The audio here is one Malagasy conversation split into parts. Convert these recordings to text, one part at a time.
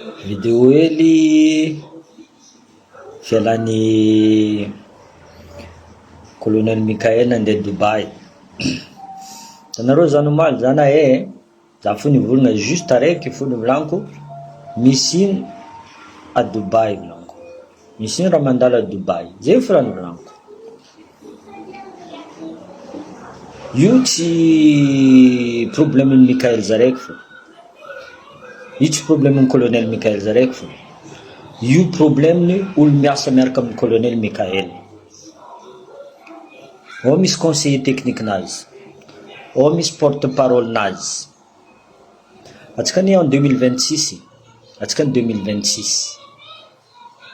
Vidéo hely fialan'ny colonel Mikael nandeha Dubai. Tanareo zany omaly zany za fo nivolagna juste araiky fo nivolaniko misy ino a Dubai volaniko. Misy ino raha mandalo a Dubai. Zay fo raha nivolaniko. Io tsy problème Mikael zaraiky fo. Io tsy problème colonel Mikael zaraiky fo. Io problème olo miasa miaraka amin'ny colonel Mikael. Ao misy conseiller technique nazy, ao misy porte-parole nazy. Atsika ni en 2026, atsika ni 2026.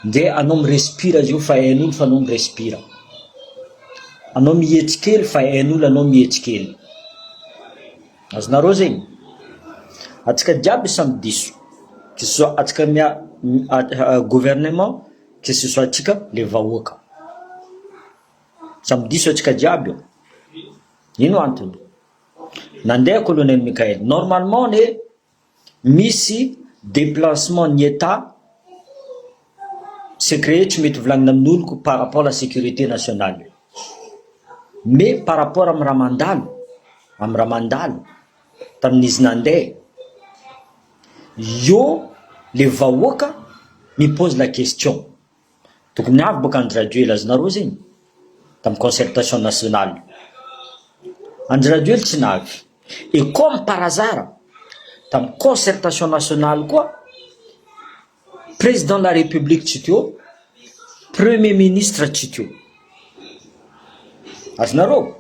Nde anao mirespira izy io fa hain'olo fa anao mirespira. Anao mihetsykely fa hain'olo anao mihetsykely. Azonareo zegny? Atsika jiaby samy diso. Que ce soit atsika gouvernement, que ce soit atsika le vahoaka. Samy diso atsika jiaby io. Ino antony? Nandeha colonel Mikael. Normalement misy déplacement ny état secret tsy mety volagnina amin'olo par rapport à la sécurité nationale. Mais par rapport amin'ny raha mandalo tamin'izy nandeha, yo le vahoaka mi pose la question. Tokony avy boka Andry Rajoelina azonareo zegny tamin'ny concertation nationale. Andry Rajoelina tsy navy. Et comme par hasard, tamin'ny concertation nationale koa, président de la république tsy teo, premier ministre tsy teo. Azonareo?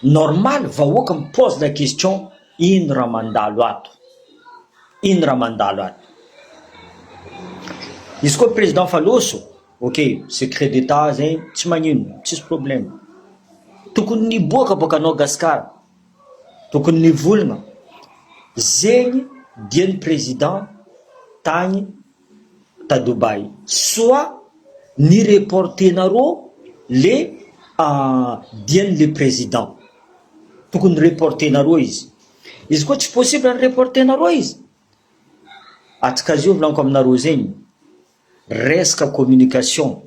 Normal vahoaka mi pose la question, ino raha mandalo ato? Ino raha mandalo ato? Izy koa président faloso, ok, secret d'état zegny tsy magnino, tsisy problème. Tokony niboaka boka Madagasikara, tokony nivolagna zegny dian'ny président tagny ta Dubai, soit ni reportenareo le dian'ny le président. Tokony reportenareo izy. Izy koa tsy possible ny reportenareo izy, atsika zio volaniko aminareo zegny, resaka communication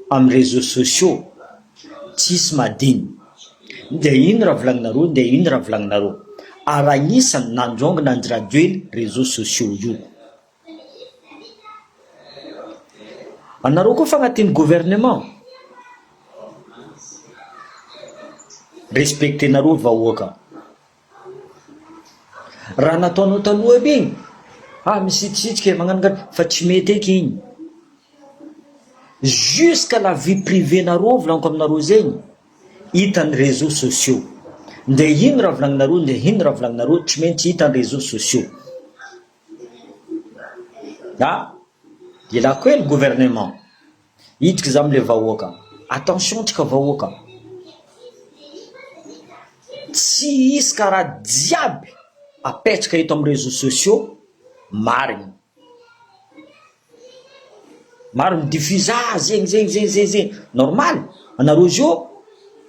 amin'ny réseaux sociaux tsisy madiny. De ino raha volagninareo, de ino raha volagninareo. Aragnisa nandrongona Andry Rajoelina réseaux sociaux io. Anareo koa fa agnatin'ny gouvernement, respectenareo vahoaka. Raha nataonao taloha be igny, misitsitsika magnano fa tsy mety eky igny. Jusqu'à la vie privée nareo volaniko aminareo zegny hitan'ny réseaux sociaux. Nde ino raha volagninareo, nde ino raha volagninareo tsy maintsy hitan'ny réseaux sociaux. Ilako le gouvernement hidika za amile vahoaka. Attention tsika vahoaka, tsy isy karaha jiaby apetraka eto amin'ny réseaux sociaux marigny. Maro midiffusa zegny normal. Anareo zio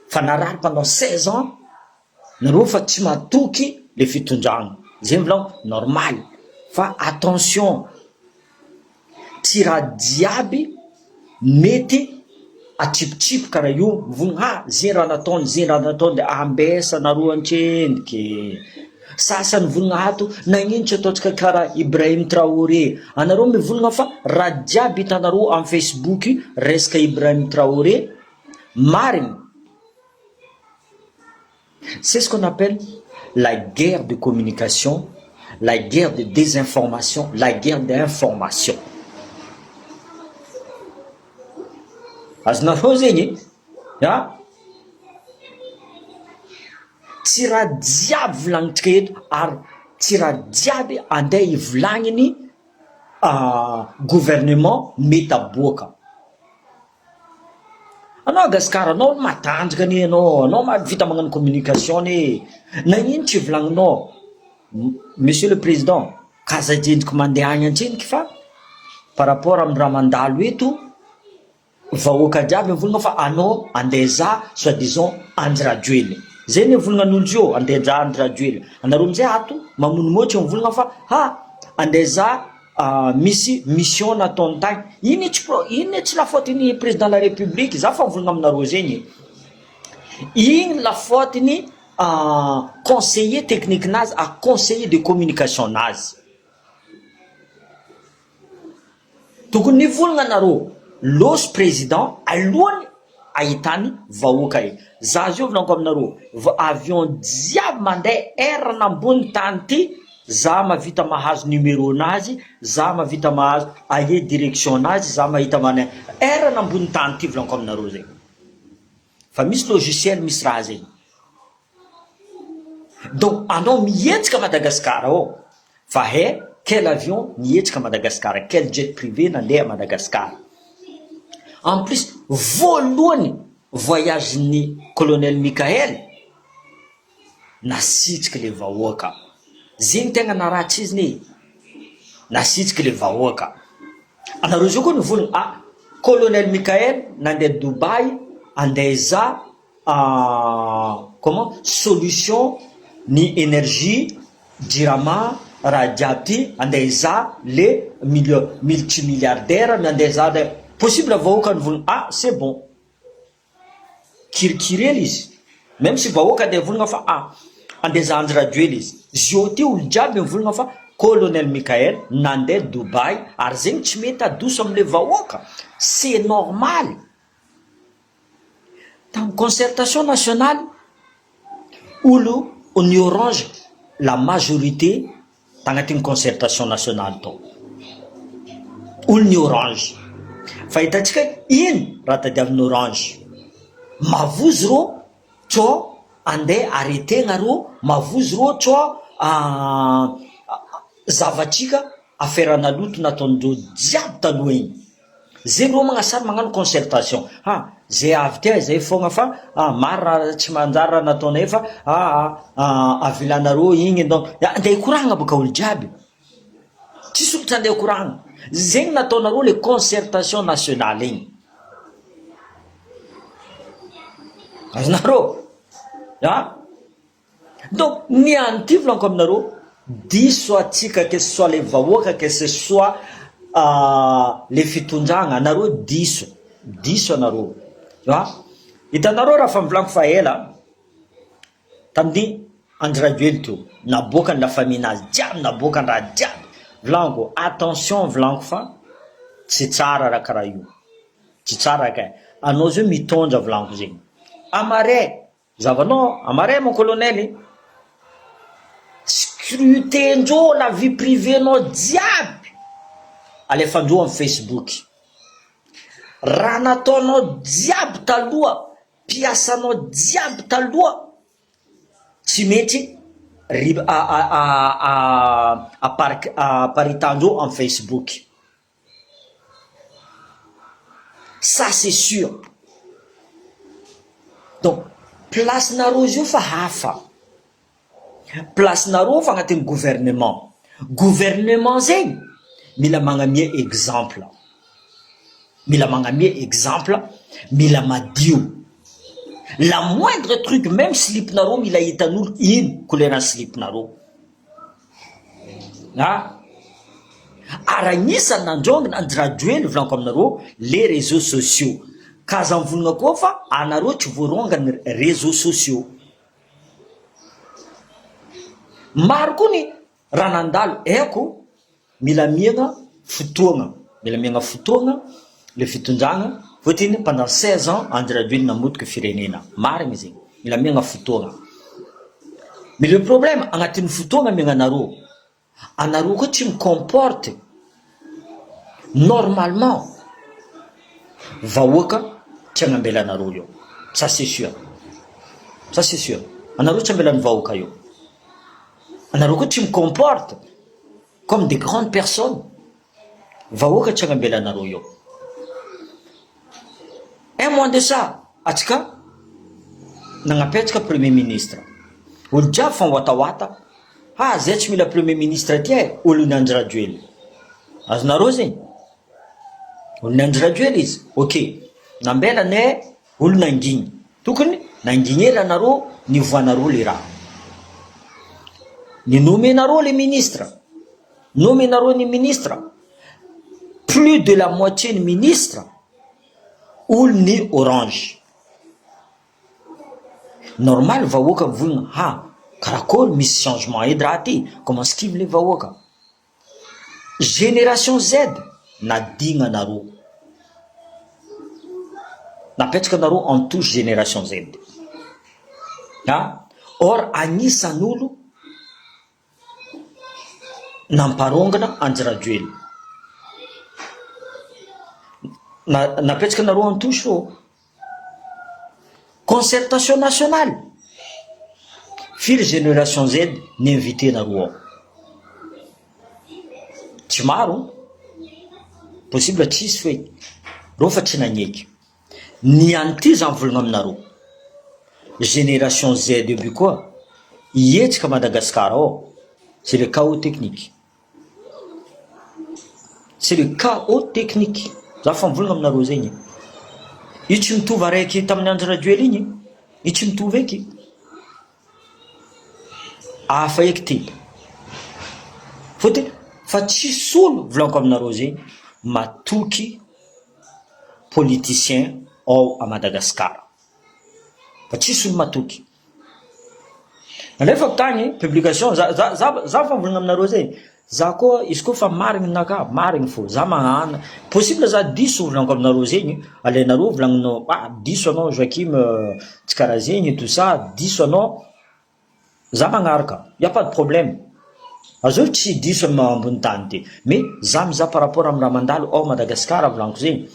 fa narary pendant 16 ans, nareo fa tsy matoky le fitondragna. Zegny volaniko normal. Fa attention, tsy raha jiaby mety atsipitsipiky raha io mivogna zegny raha nataony de ambesa nareo antrendriky. Sasany volagna ato nagnino tsy ataotsika karaha Ibrahim Traoré. Anareo mivolagna fa raha jiaby hitanareo amin'ny Facebook resaka Ibrahim Traoré marigny. C'est ce qu'on appelle la guerre de communication, la guerre de désinformation, la guerre d'information. Azonareo zegny tsy raha jiaby volagnitsika eto ary tsy raha jiaby andeha ivolagniny gouvernement mety aboaka. Anao Gasikara, anao matanjaka ne anao mahavita magnano communication ne. Nagnino tsy volagninao? Monsieur le président, kazadendriko mandeha agny antseniky fa par rapport amin'ny raha mandalo eto, vahoaka jiaby mivolagna fa anao andeha soi-disant Andry Rajoelina. Zay ne volagnin'olo zio andeha Andry Rajoelina. Anareo amizay ato mamonomotra mivolagna fa andeha misy mission nataony tagny iny tsy lafaotiny président de la république za fa mivolagna aminareo zegny iny lafaotiny conseiller technique nazy a conseiller de communication nazy tokony nivolagna anareo loso président alohany ahitany vahoaka e za zio volaniko aminareo avion jiaby mandeha air nambony tany ty za mavita mahazo numéro nazy za mavita mahazo aie direction nazy za mahita mana air nambony tany ty volaniko aminareo zegny fa misy logiciel misy raha zegny donc anao mihetsika Madagascar ao fa he quel avion mihetsika Madagascar quel jet privé nandeha Madagascar en plus voalohany voyage ni colonel Mikael nasitsika le vahoaka zegny tegna naratsy izy ne nasitsika le vahoaka anareo zio koa nivolagna colonel Mikael nandeha Dubai andeza comment solution ni énergie jirama raha jiaby ty andeza le multimilliardaire andeza de possible vahoaka nivolagna c'est bon kirikirely izy même si vahoaka de volagna fa andeza anjy raduely izy zio ty olo jiaby mivolagna fa colonel Mikael nandeha Dubai ary zegny tsy mety adoso amile vahoaka c'est normal dans concertation nationale olo ny orange la majorité tagnatin'ny concertation nationale tao olo ny orange fa hitantsika ino raha tadiavin'ny orange mavozy ro tsao andeha arretegna ro mavozy ro tsao zavatrika aferana loto nataondreo jiaby taloha igny zegny ro magnasary magnano concertation zay avy tia zay fogna fa maro raha tsy manjary raha nataonay fa avilanareo igny donc andeha ikoragna boka olo jiaby tsisy olo tsy andeha ikoragna zegny nataonareo le concertation nationale igny azonareo donc ny anty volaniko aminareo diso atsika que ce soit le vahoaka que ce soit le fitondragna anareo diso anareo hitanareo raha fa mivolaniko fa ela tamin'ny andry raduely teo naboakany la famille nazy jiaby naboakany raha jiaby volaniko attention volaniko fa tsy tsara raha karaha io tsy tsara ka anao zio mitondra volaniko zegny amare zavanao amare mon colonel scrutendreo la vie privée nao jiaby alefandreo amin'ny Facebook raha nataonao jiaby taloha piasanao jiaby taloha tsy mety aparitandreo amin'ny Facebook ça c'est sûr donc place nareo zio fa hafa place nareo fa agnatin'ny gouvernement zegny mila magnamia exemple mila madio la moindre truc même slip nareo mila hitan'olo ino couleur slip nareo aragnisany nandrongina andraduely volaniko aminareo les réseaux sociaux kaza mivolagna koa fa anareo tsy voarongany réseaux sociaux maro koa ny raha nandalo eko mila miagna fotoagna le fitondragna fotiny pendant 16 ans andraduely namotika firenena marigny zegny mila miagna fotoagna mais le problème agnatin'ny fotoagna miagna anareo koa tsy micomporte normalement vahoaka tsy agnambela anareo io ça c'est sûr anareo tsy ambelany vahoaka io anareo koa tsy micomporte comme des grandes personnes vahoaka tsy agnambela anareo io un mois de ça atsika nagnapetraka premier ministre olo jiaby fa watawata zay tsy mila premier ministre aty olo ny Andry Rajoely azonareo zegny olo ny Andry Rajoely izy ok nambelane olo nangigny tokony nangigny ela anareo nivoanareo le raha ninomenareo le ministre nomenareo ny ministre, plus de la moitié ny ministre olo ny orange. Normal vahoaka mivolagna karakory misy changement edy raha ty, comment skivy le vahoaka. Génération Z nadigna nareo, napetraka nareo en touche génération Z. Or anisan'olo namparongana Anjirajoely, napetraka nareo en touche fô concertation nationale. Firy génération Z ny invité nareo ao? Tsy maro, possible tsisy fe reo fa tsy naneky. Ny an'ity zany volagna aminareo, génération Z eby koa ietsika Madagascar ao, c'est le chaos technique, c'est le chaos technique. Za fa mivolagna aminareo zegny, io tsy mitovy araiky tamin'ny Anjirajoely igny, io tsy mitovy eky, hafa eky ty. Fôtony fa tsisy olo volaniko aminareo zegny matoky politicien ao a Madagascar, fa tsisy olo matoky. Nefa tagny publication za fa mivolagna aminareo zegny, za koa izy koa fa marigny naka, marigny fô za magnana, possible za diso volaniko aminareo zegny, alainareo volagninao diso anao Joakim tsy karaha zegny tout ça, diso anao, za magnaraka, y a pas de problème. Azao tsy diso ambony tany ty, mais za miza par rapport amin'ny raha mandalo ao Madagascar volaniko zegny,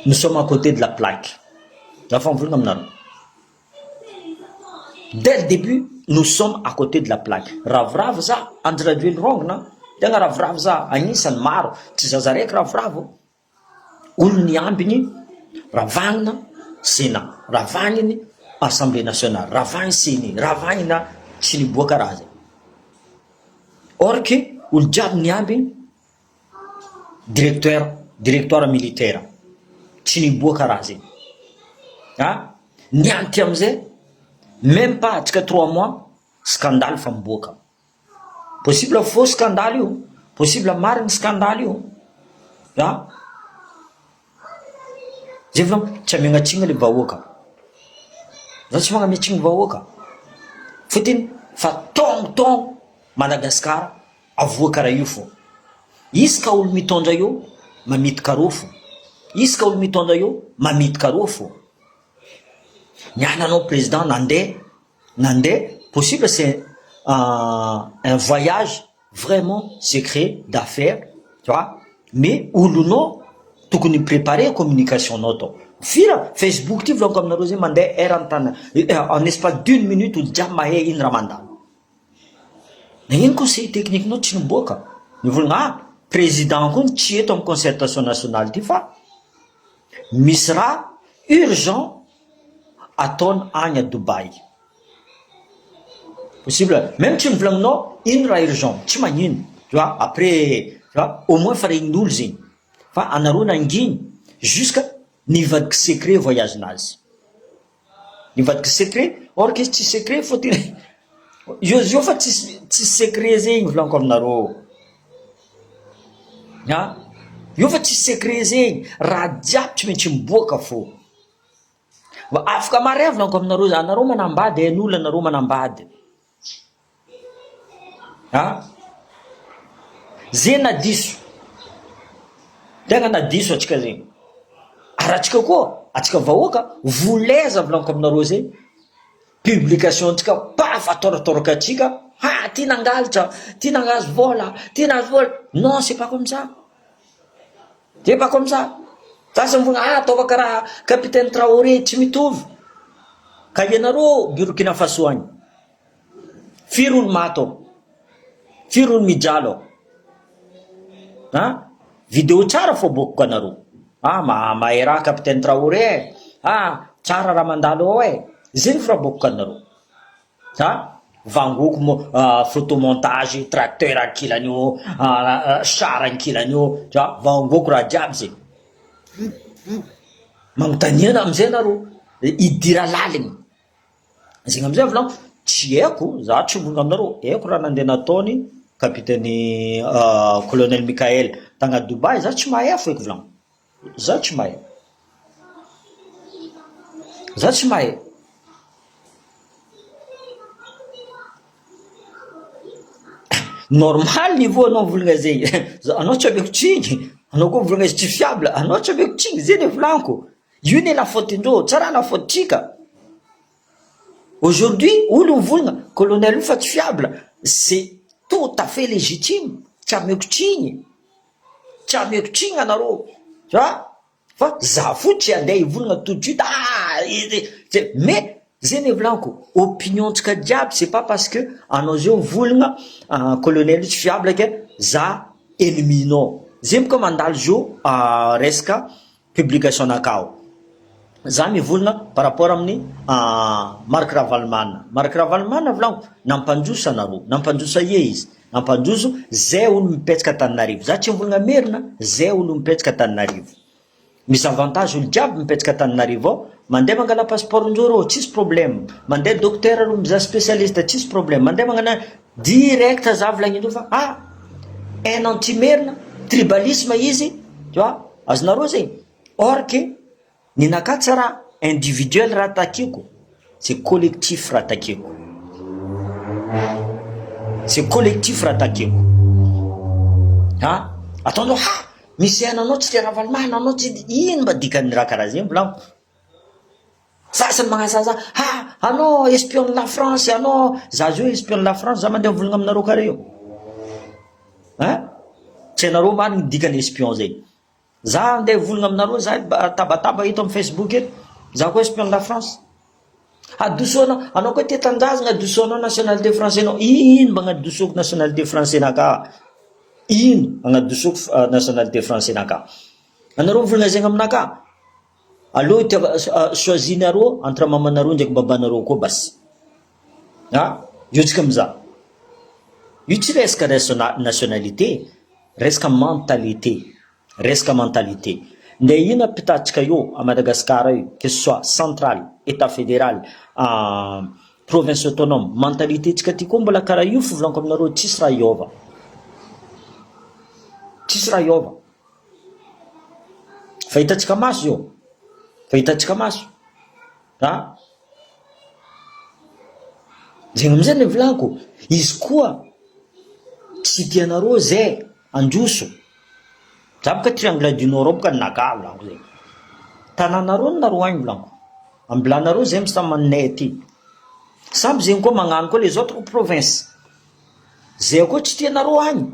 nous sommes à côté de la plaque. Za fa mivolagna aminareo, dès le début nous sommes à côté de la plaque. Ravoravo za Anjirajoely rongona, tegna ravoravo za, agnisan'ny maro, tsy zaza raiky ravoravo, olo ny ambiny ravagnina Sénat, ravagniny Assemblée nationale, ravagny CENI, ravagnina tsy niboaka raha zay. Or que olo jiaby ny ambiny directoire militaire, tsy niboaka raha zay. Ny anty amizay même pas atsika 3 mois scandale fa miboaka. Possible faux scandale io, possible marigny scandale io. Zay vôla tsy amiagnatsigna le vahoaka, za tsy magnamiatsigny vahoaka, fôtiny fa tongotongo Madagascar avoaka raha io fô. Izy ka olo mitondra io mamity karô fô, izy ka olo mitondra io mamity karô fô. Niananao président nandeha, possible c'est un voyage vraiment secret d'affaires, tu vois, mais olonao tokony préparer communication nao tao. Fira Facebook ty volaniko aminareo zegny mandeha erantana en espace d'1 minute olo jiaby mahay ino raha mandalo. Nagnino conseil technique nao tsy niboaka? Nivolagna président koa tsy eto amin'ny concertation nationale ty fa misy raha urgent ataony agny à Dubaï. Possible même tsy nivolagninao ino raha urgent, tsy magnino, tu vois, après tu vois au moins fa regnin'olo zegny, fa anareo nanginy jusqu'à nivadiky secret voyage nazy, nivadiky secret. Or que tsy secret fôtiny io fa tsy secret zegny volaniko aminareo, io fa tsy secret zegny, raha jiaby tsy maintsy miboaka fô. Afaka maray volaniko aminareo, anareo manambady ain'olo, anareo manambady zay nadiso, tegna nadiso atsika zegny. Ary atsika koa, atsika vahoaka voleza volaniko aminareo zay, publication tsika paf atoratoraka atsika, ty nangalatra, ty nangazo vola, ty nahazo vola. Non, c'est pas comme ça, c'est pas comme ça. Sasa mivona ataova karaha capitaine Traoré, tsy mitovy. Ka ianareo Burkina Faso agny, firy olo maty ao, firy olo mijalo ao, vidéo tsara fô bokoko anareo, mahay raha capitaine Traoré, tsara raha mandalo ao zegny fa raha bokoko anareo. Vangoko photomontage, tracteur ankilany eo, char ankilany eo, vangoko raha jiaby zegny. Magnotaniana amizay nareo idira laligny zegny amizay volaniko tsy haiko za tsy volagna aminareo haiko raha nandeha nataony kapiteny colonel Michael tagna Dubai za tsy mahay fo eky volagno za tsy mahay normal niveau anao volagna zegny anao tsy aveko tsigny anao koa volagna izy tsy fiable anao tsy aveko tsigny zegny volaniko io ne la faute indreo tsara la faute tsika aujourd'hui olo mivolagna colonel io fa tsy fiable c'est tout à fait légitime tsy ameko tsigny anareo tu vois fa za fotsy andeha hivolagna tout de suite mais zegny volaniko opiniontsika jiaby c'est pas parce que anao zao volagna colonel io tsy fiable ke za enneminao zegny boka mandalo zo resaka publication nakao za mivolagna par rapport amin'ny Marc Ravalomanana volaniko nampanjoso anareo nampanjoso ie izy nampanjoso zay olo mipetraka Tananarivo za tsy mivolagna merina zay olo mipetraka Tananarivo misy avantage olo jiaby mipetraka Tananarivo ao mandeha mangala passeport njoro tsisy problème mandeha docteur alo mizaha spécialiste tsisy problème mandeha magnana direct za volagnin'indreo fa un anti-merina tribalisme izy tu vois azonareo zegny or que ninaka tsara individuel raha takiko c'est collectif raha takiko ataonao misy ananao tsy le Ravalomanana anao tsy ino mba dikan'ny raha karaha zegny volaniko sasany magnasaza anao espion de la France anao za zio espion de la France za mandeha volagna aminareo kare io tsy anareo marigny dikany espion zegny za andeha volagna aminareo za tabataba hito amin'ny Facebook eto za koa espion de la France adosoana anao koa tetanjazagna adosoanao nationalité français nao ino mba agnadosoko nationalité français naka ino agnadosoko nationalité français naka anareo volagna zegny aminaka aloha choisinareo entre mamanareo ndraiky babanareo koa basy io tsika miza io tsy resaka nationalité resaka mentalité nde ino apitatsika io à Madagascar io que ce soit central état fédéral province autonome mentalité tsika ty koa mbola karaha io fivolaniko aminareo tsisy raha iova fahitatsika maso io zegny amizay ny volaniko izy koa tsy tianareo zay androso za boka triangle du nord boka naka volaniko zegny tananareo nareo agny volaniko ambilanareo zay misy taminay aty samby zegny koa magnano koa les autres provinces zay koa tsy tianareo agny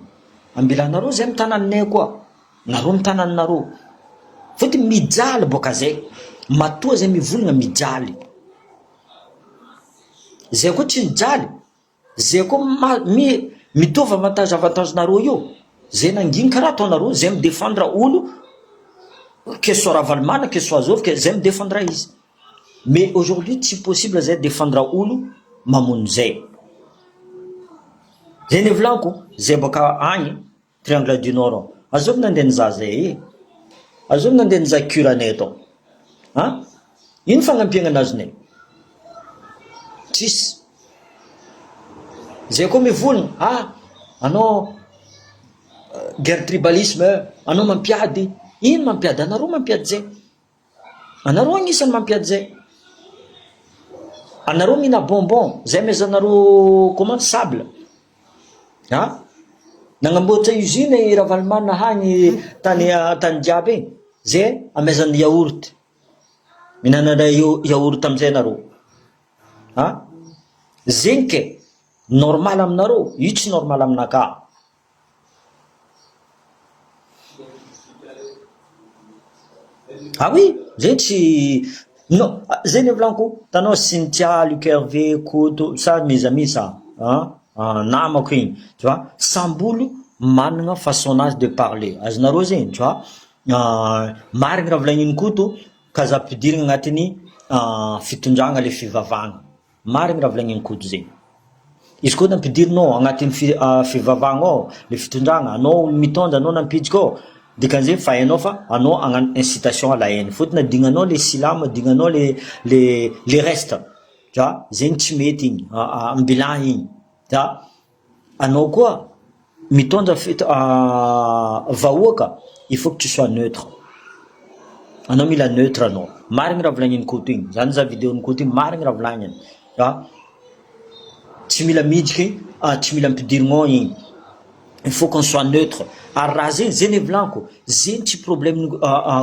ambilanareo zay mitananay koa nareo mitananareo fotony mijaly boka zay matoa zay mivolagna mijaly zay koa tsy mijaly zay koa mitovy avantage nareo io zay nanginy karaha ataonareo zay midéfendre olo que soit Ravalomanana que soit Azov que zay midéfendre izy mais aujourd'hui tsy possible zay défendre olo mamono zay ny volaniko zay boka agny triangle du nord azovy nandeha nizaha zay azovy nandeha nizaha curanay atao ino fagnampiagna anazonay tsisy zay koa mivolagna anao guerre tribalisme anao mampiady ino mampiady anareo mampiady zay anareo agnisan'ny mampiady zay anareo mihina bonbon zay mezanareo comment sable nagnamboatra usine i Ravalomanana hagny tany jiaby egny zay amezan'ny yaourt mihinana yaourt amizay nareo zegny ke normal aminareo io tsy normal aminaka oui zay tsy non zay ny volaniko tanao Cynthia Luc Hervé Koto sa mizamisa namako igny tu vois sambolo managna façonnage de parler azonareo zegny tu vois marigny raha volagniny Koto ka za ampidirigna agnatin'ny fitondragna le fivavahagna marigny raha volagniny Koto zegny izy koa nampidirinao agnatin'ny fivavahagna ao le fitondragna anao mitondra anao nampiditra ao dikan'izay fa hainao fa anao agnano incitation à la haine fotony adignanao les silamo adignanao les restes ja zegny tsy mety igny amin'ny bilan igny ja anao koa mitondra vahoaka il faut que tu sois neutre anao mila neutre anao marigny raha volagniny koto igny zany za vidéo-ny koto igny marigny raha volagniny ja tsy mila miditry tsy mila ampidirigno igny il faut qu'on soit neutre ary raha zegny zegny volaniko zegny tsy problème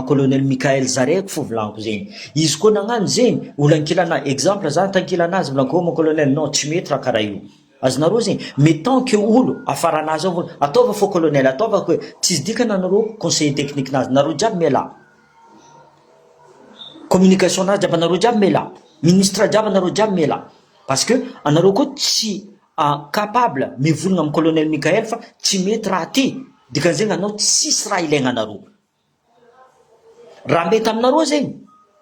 colonel Mikael Zareko fo volaniko zegny izy koa nagnano zegny olo ankilana exemple za tankilanazy volaniko mon colonel non tsy mety raha karaha io azonareo zegny mais tant que olo afaranazy ao ataova fo colonel ataova koe tsisy dikany anareo conseiller technique nazy nareo jiaby miala communication nazy jiaby anareo jiaby miala ministre jiaby anareo jiaby miala parce que anareo koa tsy capable mivolagna amin'ny colonel Mikael fa tsy mety raha ty dikan'zegny anao tsisy raha ilaigna anareo raha mety aminareo zegny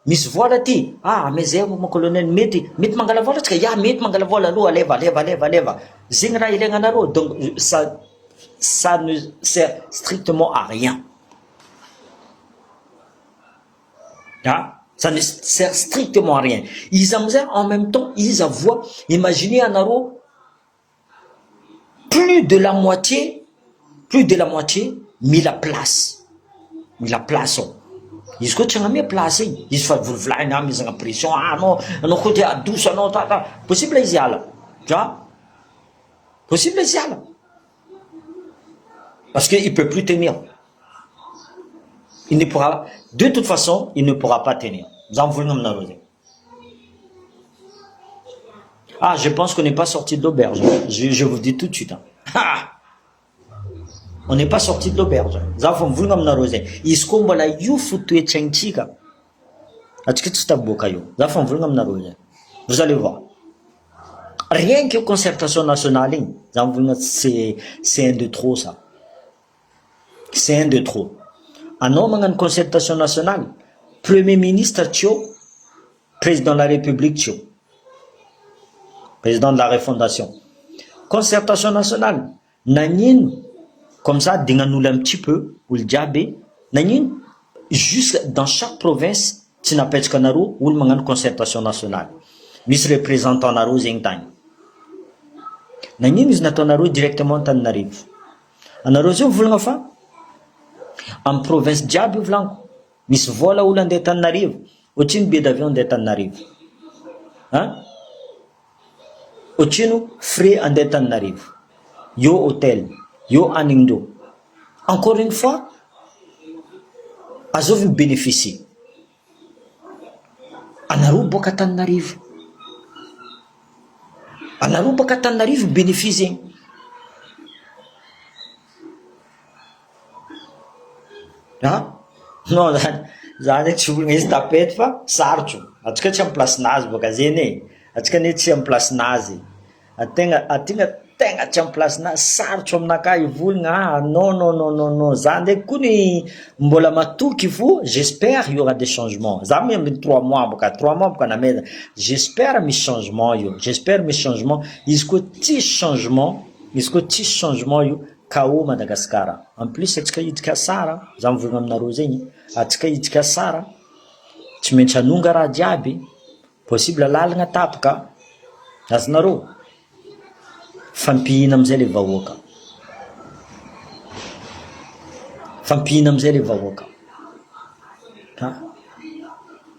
misy vola ty mais zay mon colonel mety mangala vola tsika ya mety mangala vola aloha aleva zegny raha ilaigna anareo donc ça ne sert strictement à rien ça ne sert strictement à rien izy amizay en même temps izy avoa imaginez anareo plus de la moitié mila place izy koa tsy agnamia place igny izy fa volovolaina izy agna pression anao koa dia adoso anao possible izy ala possible izy ala parce que il peut plus tenir il ne pourra de toute façon il ne pourra pas tenir za mivolagna aminareo zegny je pense qu'on n'est pas sorti de l'auberge je vous dis tout de suite on n'est pas sorti de l'auberge za fa mivolagna aminareo zegny izy koa mbola io fo toetsaignintsika atsika tsy taboaka io za fa mivolagna aminareo zegny vous allez voir rien que concertation nationale igny za mivolagna c'est un de trop ça c'est un de trop anao magnano concertation nationale premier ministre tio président de la république tio président de la refondation concertation nationale nagnino comme ça dignan'olo un petit peu olo jiaby nagnino jusque dans chaque province tsy napetraka anareo olo magnano concertation nationale misy représentant anareo zegny tagny nagnino izy nataonareo directement Antananarivo anareo zao mivolagna fa amin'ny province jiaby volaniko misy vola olo andeha Antananarivo ohatrino billet d'avion andeha Antananarivo ohatrino frais andeha Antananarivo yo hôtel yo hanindreo encore une fois azovy bénéficie anareo boka Antananarivo bénéfice zegny non za ndraiky tsy volagna izy tapety fa sarotro atsika tsy amin'ny placinazy boka zeny atsika ne tsy amin'ny placinazy ategna tsy amin'ny placinazy sarotro aminakahy ivolagna non za ndraiky kony mbola matoky fo j'espère il y aura des changements za amin'ny 3 mois boka nameza j'espère misy changement izy koa tsisy changement io KO Madagascar en plus atsika idika sara za mivolagna aminareo zegny atsika idika sara tsy maintsy anonga raha jiaby possible lalagna tapaka azonareo fampihina amizay le vahoaka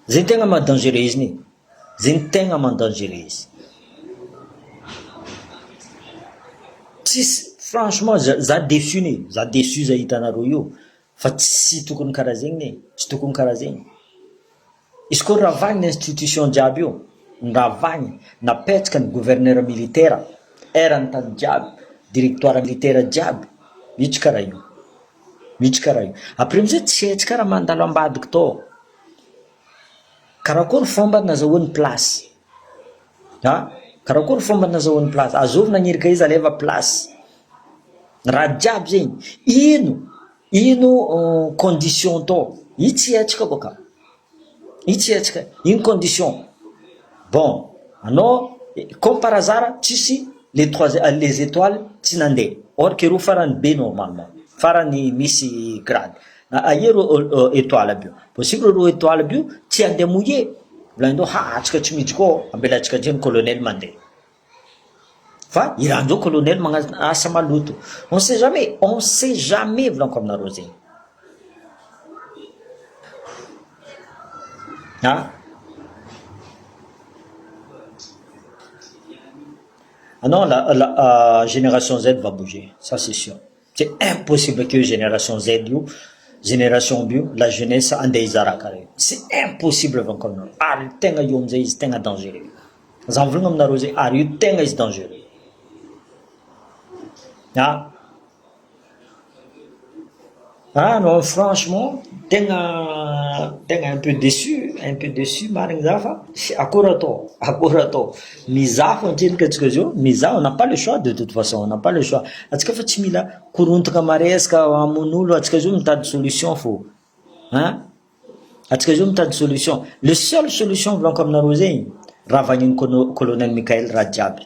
zegny tegna mahadangereux izy zegny tegna mahadangereux izy tsisy franchement za déçu za hitanareo io fa tsy tokony karaha zegny izy koa ravagny institution jiaby io ravagny napetraka ny gouverneur militaire erany tany jiaby directoire militaire jiaby mihitsy karaha io après amizay tsy hetsika raha mandalo ambadiky tao karakory fomba nazahoan'ny place azovy nagnirika izy aleva place raha jiaby zegny ino condition tao itsy hetsika boka ino condition bon anao comme par hasard tsisy les étoiles tsy nandeha or que ro farany be normalement farany misy grade aero étoile bio possible ro étoile bio tsy andeha mouiller Volaindreo atsika tsy miditra koa ambelatsika ndray ny colonel mandeha. Fa iran'izao colonel magnano asa maloto. On sait jamais volaniko aminareo zegny. Ah non, la génération Z va bouger, ça c'est sûr. C'est impossible que génération Z io, génération bio, la jeunesse andeha hizaraka regny. C'est impossible vankao aminareo. Ary tegna io amizay izy tegna dangereux. Zaho mivolagna aminareo zegny, ary io tegna izy dangereux. Ah non, franchement, tegna un peu déçu marigny za fa akory atao. Mizaha fô antrenika antsika zio, mizaha, on n'a pas le choix de toute façon, on n'a pas le choix. Atsika fa tsy mila korontaka maresaka amon'olo, atsika zio mitady solution fô. Atsika zio mitady solution. Le seul solution volaniko aminareo zegny, ravagniny colonel Mikael Radjiaby.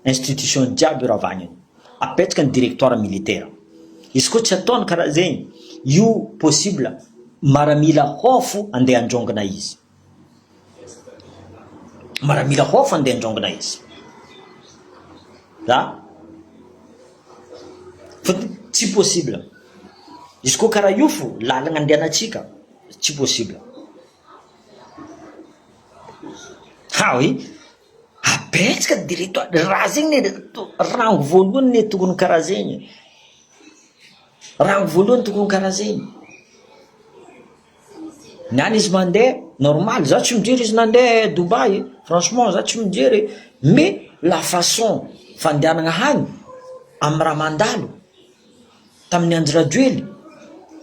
Institution jiaby ravagniny. Apetraka ny directoire militaire. Izy koa tsy ataony karaha zegny, io possible maramila hofo andeha androngana izy. Maramila hofo andeha androngana izy. Fa tsy possible. Izy koa karaha io fo lalagna andehanantsika, tsy possible. Oui, apetraka directoire, raha zegny rango voalohany ne tokony karaha zegny. Rango voalohany tokony karaha zegny. Niany izy mandeha normal, za tsy mijery izy nandeha Dubaï, franchement za tsy mijery, mais la façon fandehanagna hany amin'ny raha mandalo tamin'ny Andrajoely,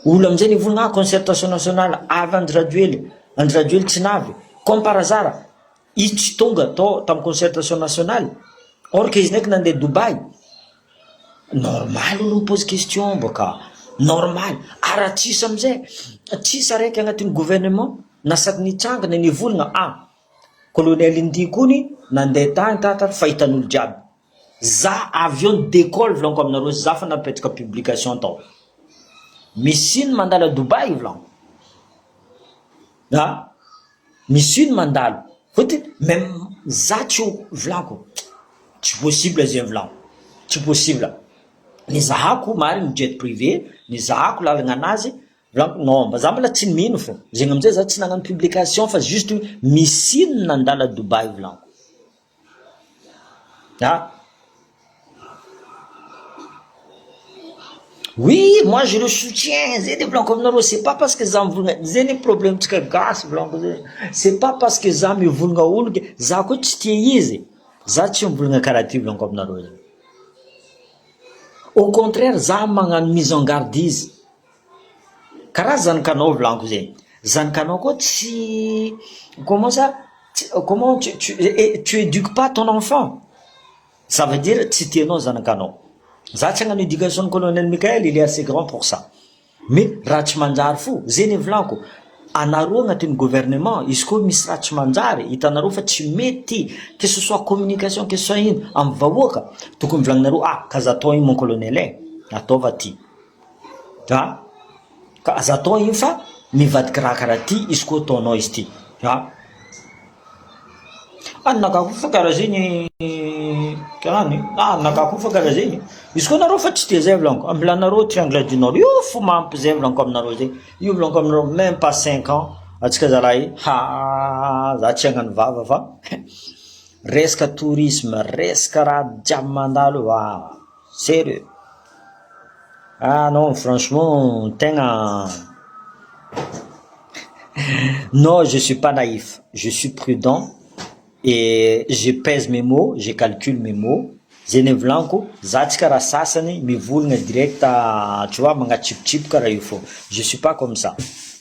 olo amin'izay nivolagna concertation nationale avy Andrajoely tsy navy, comme par hasard izy tsy tonga tao tamin'ny concertation nationale, or que izy ndraiky nandeha Dubaï. Normal olo mipose question boka, normal. Ara tsisy amizay, tsisy araiky agnatin'ny gouvernement nasaky nitsangana nivolagna colonel Indikony nandeha tany tata fahitan'olo jiaby. Za avion d'école volaniko aminareo, za fa napetraka publication tao. Misy ino mandalo a Dubaï volaniko. Misy ino mandalo. Fotony même za tsy volaniko, tsy possible zegny volaniko. Tsy possible. Nizahako mariny jet privé, nizahako lalagna anazy, non, mba za mbola tsy mino fô. Zegny amizay za tsy nagnano publication fa juste misy ino nandalo a Dubaï volaniko. Oui, moi je le soutiens. Zay volaniko aminareo, c'est pas parce que za mivolagna, zay ny problème tsika gasy volaniko zay. C'est pas parce que za mivolagna olo ke za koa tsy tia izy, za tsy mivolagna karaha ty volaniko aminareo zay. Au contraire, za magnano mise en garde izy. Karaha zanakanao volaniko zegny. Zanakanao koa tsy, comment tu éduques pas ton enfant. Ça veut dire tsy tianao zanakanao. Za tsy hagnano éducation de colonel Mikael, il est assez grand pour ça. Mais raha tsy manjary fo, zegny volaniko. Anareo agnatin'ny gouvernement, izy koa misy raha tsy manjary, hitanareo fa tsy mety, que ce soit communication, que ce soit ino, amin'ny vahoaka, tokony volagninareo, kaza atao iny mon colonel ataova ty. Ka aza atao iny fa mivadiky raha karaha ty, izy koa ataonao izy ty. Nakako fa karaha zegny, nakako fa karaha zegny. Izy koa nareo fa tsy tia zay volaniko, ambilanareo triangle du nord, io fo mampy zay volaniko aminareo zegny. Io volaniko aminareo même pas 5 ans, atsika zalahy, za tsy hagnano vava fa resaka tourisme, resaka raha jiaby mandalo, sérieux. Non, franchement, non, je suis pas naïf, je suis prudent et je pèse mes mots, je calcule mes mots. Zegny volaniko, za tsy karaha sasany mivolagna direct, tu vois, magnatsipitsipiky karaha io fô. Je suis pas comme ça.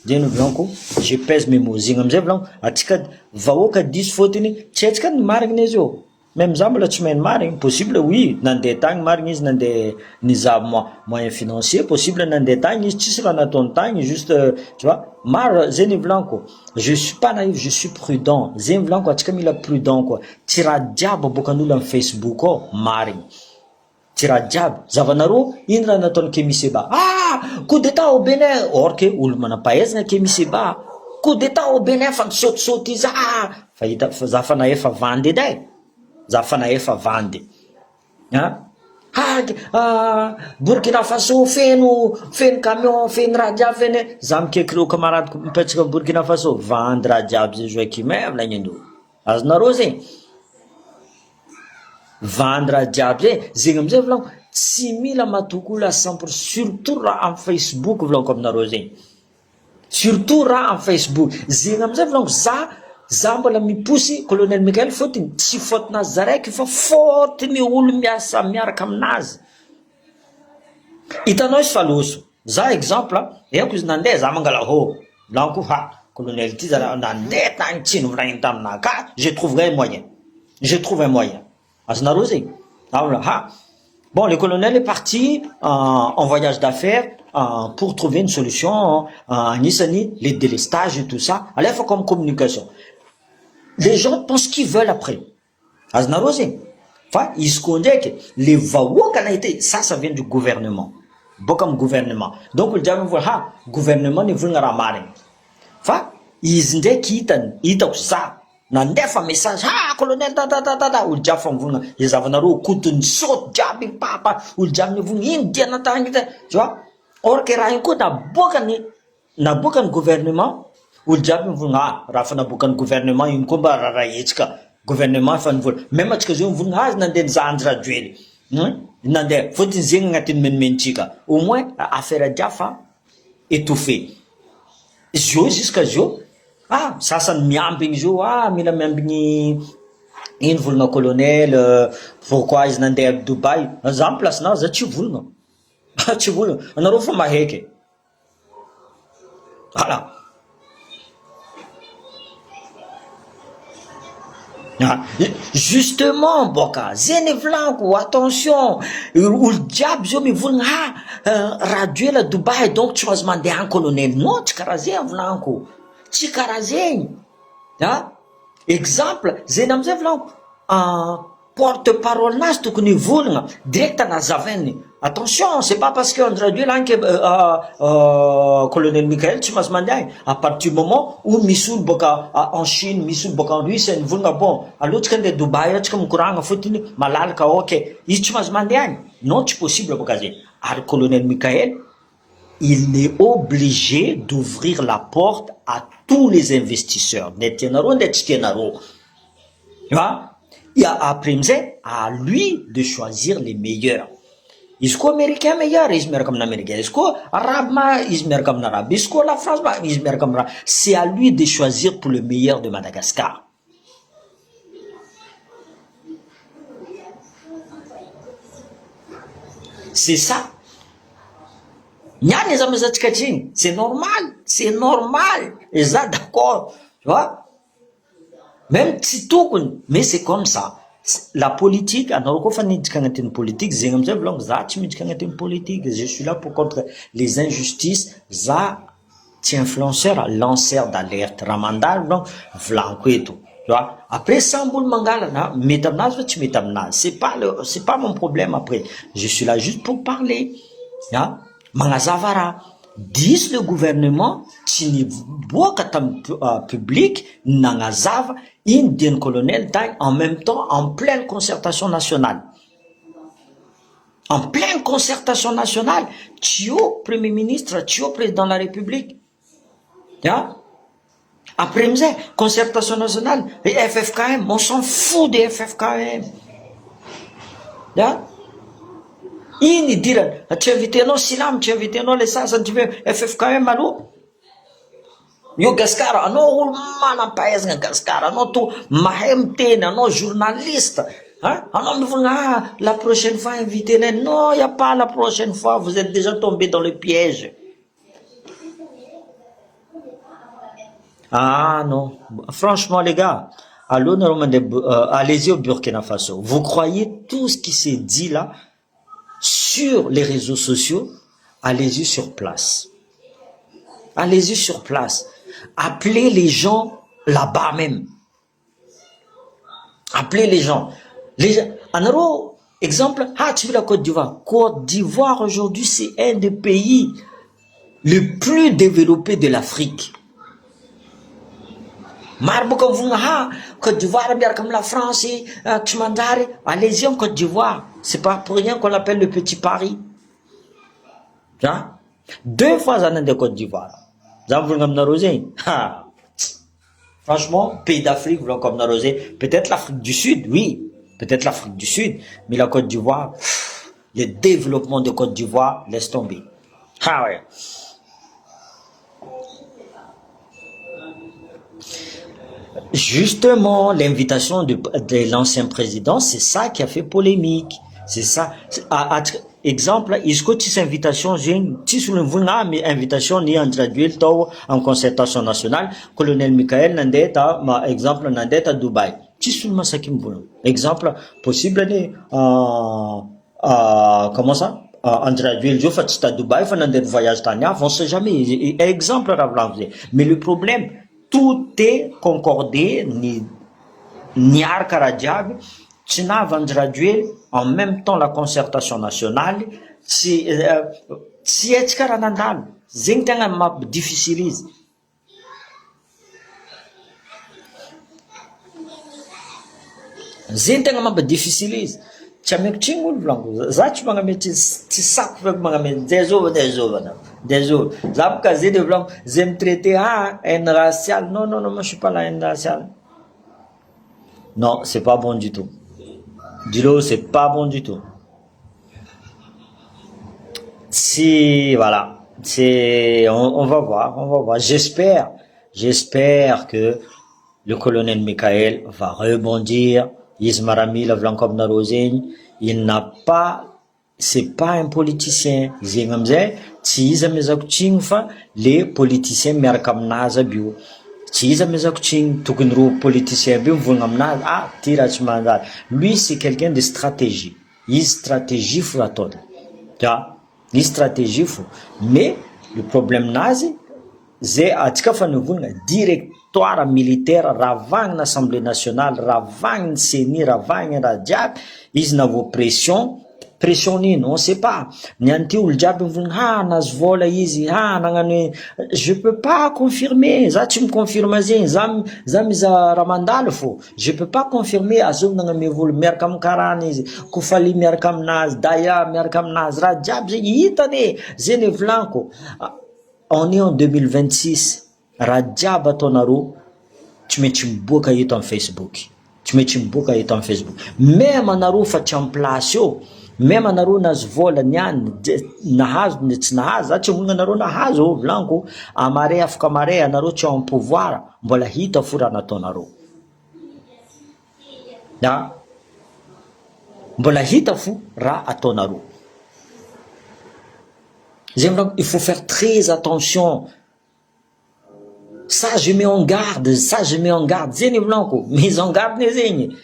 Zegny volaniko, je pèse mes mots. Zegny amizay volaniko, atsika vahoaka diso fôtony tsy atsika ny marigny izy io. Même za mbola tsy mahay marigny, possible oui, nandeha tagny marigny izy, nandeha nizaha moyen financier, possible nandeha tagny izy, tsisy raha nataony tagny, juste, tu vois, maro zegny volaniko. Je suis pas naïf, je suis prudent. Zegny volaniko, atsika mila prudent koa. Tsy raha jiaby aboakan'olo amin'ny Facebook ao marigny. Tsy raha jiaby. Zavanareo, ino raha nataony Kémi Séba? Coup d'état au Bénin, or que olo manampahaizana Kémi Séba. coup d'état au Bénin fa nisaotisaoty za fa hita za fa naefa vandy edy e, za fa naefa vandy Burkina Faso feno camion feno raha jiaby feno za mikaiky reo kamaradiko mipetraka Burkina Faso vandy raha jiaby zay Joakim volagnindreo azonareo zegny vandy raha jiaby zay zegny amizay volagno tsy mila matoky olo à 100%, surtout raha amin'ny Facebook volagno aminareo zegny, surtout raha amin'ny Facebook zegny amizay volagno za mbola miposy colonel Mikael fotony tsy faotinazy zaraiky fa fotony olo miasa miaraka aminazy. Hitanao izy fa loso za exemple eko izy nandeha za mangala blanco colonel ty za nandeha tagny tsino volagniny taminaka je trouverai un moyen azonareo zegny bon le colonel est parti en voyage d'affaires pour trouver une solution anisany les délestages et tout ça alefa comme communication. Les gens pensent qu'ils veulent après. Azonareo zegny fa izy koa ndraiky le vahoaka ity ça vient du gouvernement boka amin'ny gouvernement donc olo jiaby mivola gouvernement nivolagna raha marigny fa izy ndraiky hitako za nandefa message colonel tata olo jiaby fa mivolagna izavanareo kotony saoty jiaby papa olo jiaby nivolagna ino dia natagny tu vois or que raha iny koa naboaka ny gouvernement olo jiaby mivolagna raha fa naboaka ny gouvernement iny koa mba raha etsika gouvernement fa nivolagna même atsika zao mivolagna azy nandeha nizahandry rajoely nandeha fotony zegny agnatin'ny menimenitsika au moins affaire jiaby fa étouffé zio jusqu'à zio sasany miambigny zio mila miambigny ino volagna colonel pourquoi izy nandeha Dubaï za placenao za tsy volagna tsy volagna anareo fa maheky voilà. Justement boka zeny volaniko attention olo jiaby zao mivolagna radio la Dubaï donc tsy mahazo mandeha any colonel non tsy karaha zegny volaniko tsy karaha zegny exemple zeny amizay volaniko porte parole nazy tokony volagna direct nazavainy attention c'est pas parce que on radio là que colonel Mikael tsy mahazo mandeha à partir du moment où misy olo boka en Chine misy olo boka en Russie nivolagna bon alohatsika andeha Dubaï atsika mikoragna fotony malalaka ok izy tsy mahazo mandeha agny non tsy possible boka zegny ary colonel Mikael il est obligé d'ouvrir la porte à tous les investisseurs ndeha tianareo ndeha tsy tianareo après amizay à lui de choisir les meilleurs. Izy koa américain meilleur izy miaraka amin'ny américain, izy koa arabe izy miaraka amin'ny arabe, izy koa la France izy miaraka amin'ny arabe. C'est à lui de choisir pour le meilleur de Madagascar. C'est ça. Niany za mazatsika atriny, c'est normal et ça d'accord, tu vois. Même si tout, mais c'est comme ça. La politique, anareo koa fa niditra agnatin'ny politique, zegny amizay volagno za tsy miditra agnatin'ny politique, je suis là pour contre les injustices, za tsy influenceur, lanceur d'alerte, raha mandalo volagno volaniko eto, tu vois. Après samby olo mangala mety aminazy fa tsy mety aminazy, c'est pas mon problème après. Je suis là juste pour parler, magnazava raha. Dis le gouvernement tsy niboaka tamin'ny public nagnazava iny dian'ny colonel tagny en même temps en pleine concertation nationale. En pleine concertation nationale, tsy au premier ministre, tsy au président de la République. Après amizay, concertation nationale, et FFKM, on s'en fout des FFKM. Iny idirany tsy invitenao silamo tsy invitenao le sasany tsy FFKM aloha io gaskara anao olo manam-pahaizana gaskara anao to mahay miteny anao journaliste anao mivolagna la prochaine fois invitenay non y a pas la prochaine fois vous êtes déjà tombé dans le piège. Non franchement les gars allez-y au Burkina Faso, vous croyez tout ce qui s'est dit là sur les réseaux sociaux, allez-y sur place. Allez-y sur place. Appelez les gens là-bas même. Appelez les gens. En euro, exemple, tu veux la Côte d'Ivoire. Côte d'Ivoire aujourd'hui, c'est un des pays les plus développés de l'Afrique. Maro boka mivogna ha Côte d'Ivoire miaraka avec la France tsy manjary, allez-y en Côte d'Ivoire, c'est pas pour rien qu'on l'appelle le petit Paris. Hein? 2 fois zany andeha Côte d'Ivoire. Za mivolagna aminareo zegny. Franchement, pays d'Afrique voulons comme narosé, peut-être l'Afrique du Sud, oui, peut-être l'Afrique du Sud, mais la Côte d'Ivoire, le développement de Côte d'Ivoire, laisse tomber. Ah ouais. Justement, l'invitation de l'ancien président, c'est ça qui a fait polémique. C'est ça. Exemple, est-ce que cette invitation, si sur le invitation ni en traduit en concertation nationale, colonel Michael Nandeta, exemple Nandeta Dubaï. Si sur le sakim boulon. Exemple, possible ni comment ça? En traduit, je fais à Dubaï, faut n'en voyage tania, on sait jamais. Exemple, mais le problème, tout est concordé, ni arkaradiab, tu n'as traduit en même temps la concertation nationale, si est karanandal, zingtanga map difficilise. Zingtanga map difficilise. Tchamek chingul blanco, zach mangame tisak mangame désolé. Zapka de blanc, j'aime traiter haine raciale. Non, moi je suis pas la haine raciale. Non, c'est pas bon du tout. Dis-le, c'est pas bon du tout. Si, voilà. On va voir. J'espère que le colonel Michael va rebondir. Ismarami, la Vlankov Naroseni, il n'a pas, c'est pas un politicien. Zengamze, tiza mezakuching fa, les politiciens merkamnaza bio. Tiza mezakuching, tukunro politicien bio, vungamnaza, tirachmanda. Lui, c'est quelqu'un de stratégie. Il stratégie fou à tout. Il stratégie fou. Mais, le problème nazi, c'est atika fa nuvunga directoire militaire ravang l'Assemblée nationale, ravang CENI, ravang radiab, ils n'avaient pression nino, on sait pas. Nyanti ou le diable vunga nazvola izi nangane, je peux pas confirmer. Ça tu me confirmes zam za ramandal fo. Je peux pas confirmer azum nangame vol merkam karani kufali merkam naz daya merkam naz radiab yitane zene vlanko. On est en 2026. Rajab Tonaro, tu mets Chimboka est en Facebook. Même Anaro fait en place. Même Anaro nas vola nyan nahaz nahaz. Achi munga naro nahazo blanco. Amare afkamare Anaro tu en pouvoir. Mbola hita fura na Tonaro. Da. Mbola hita fura à Tonaro. Il faut faire très attention. Ça, je mets en garde. Zéni Blanco, mais en garde, les zéni.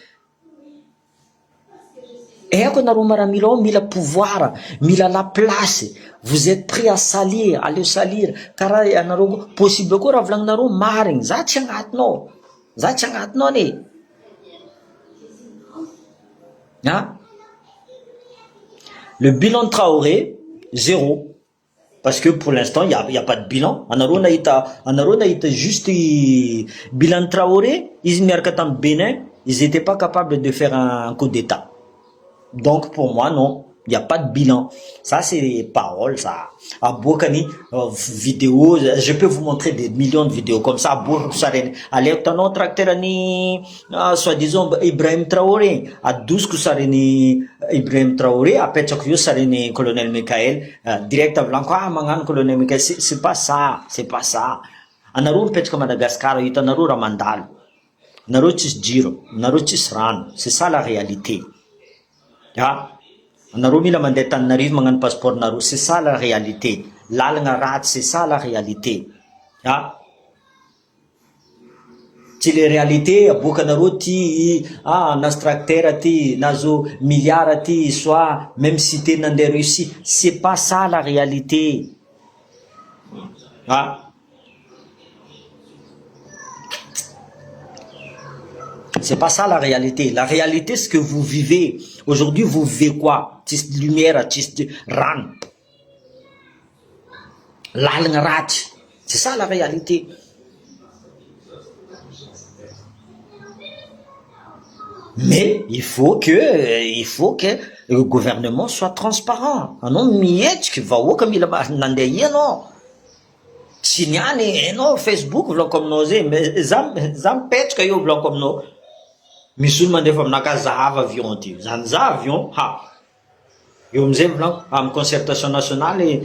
Et quand on a mila pouvoir, mila la place, vous êtes prêts à salir, à le salir. Car il y a un possible que ravlang naro maring. Zatchangat no ne. Le bilan Traoré, 0. Parce que pour l'instant, il y a pas de bilan. Anarona ita juste bilan Traoré, ils merkatam Bénin, ils étaient pas capables de faire un coup d'état. Donc pour moi non, il n'y a pas de bilan. Ça c'est des paroles ça. À Bokani vidéo, je peux vous montrer des millions de vidéos comme ça. Allez, t'as notre acteur ni soi-disant Ibrahim Traoré. À 12 que ça ni Ibrahim Traoré. À Petchokyo ça ni colonel Michael. Direct à Blanco, mangan colonel Michael. C'est pas ça. Anaru Petchka Madagascar, il Naru Ramandal. Naru Tis Giro, Naru Tis Ran. C'est ça la réalité. Naroumi la mandeta n'arrive mangan passeport naru, c'est ça la réalité. L'alngarat, c'est ça la réalité. Si les réalités, Bukanaru ti, nastractera ti, nazo milliard ti, soit même si t'es dans des Russes, c'est pas ça la réalité. C'est pas ça la réalité. La réalité, c'est ce que vous vivez. Aujourd'hui, vous vivez quoi? Tis lumière, tis ran. C'est ça la réalité. Mais il faut que le gouvernement soit transparent. Anao mihetsika vahoaka mila nandeha ianao. Tsy niany anao Facebook volako aminao zay, za mipetraka eo volako aminao. Misy olo mandefa aminakahy zahava avion ty. Zany za avion, eo amizay volako amin'ny concertation nationale,